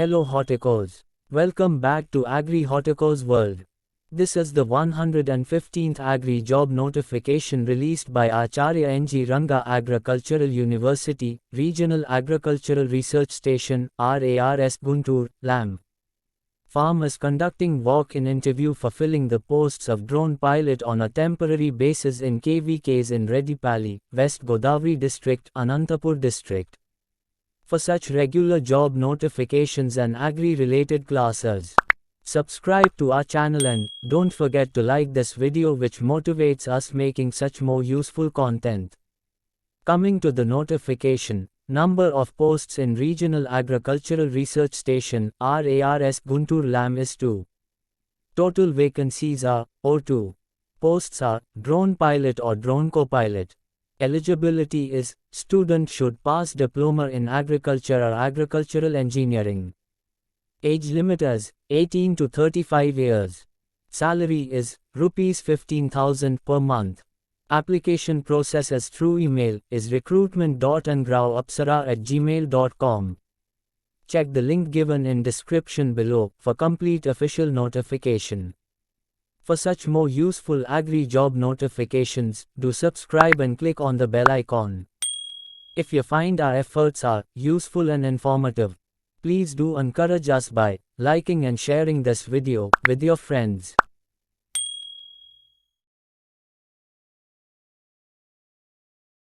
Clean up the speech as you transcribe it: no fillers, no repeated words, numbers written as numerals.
Hello horticultors. Welcome back to Agri Horticultures World. This is the 115th Agri job notification released by Acharya N.G. Ranga Agricultural University, Regional Agricultural Research Station, RARS Guntur LAM. Farmers conducting walk-in interview for filling the posts of drone pilot on a temporary basis in KVKs in Reddipalli, West Godavari District, Anantapur District. For such regular job notifications and agri-related classes, subscribe to our channel and don't forget to like this video, which motivates us making such more useful content. Coming to the notification, number of posts in Regional Agricultural Research Station, RARS Guntur LAM is 2. Total vacancies are 02. Posts are drone pilot or drone co-pilot. Eligibility is, student should pass diploma in agriculture or agricultural engineering. Age limit is 18 to 35 years. Salary is Rs 15,000 per month. Application process is through email, is recruitment.angrau-𝐷@gmail.com. Check the link given in description below for complete official notification. For such more useful agri job notifications, do subscribe and click on the bell icon. If you find our efforts are useful and informative, please do encourage us by liking and sharing this video with your friends.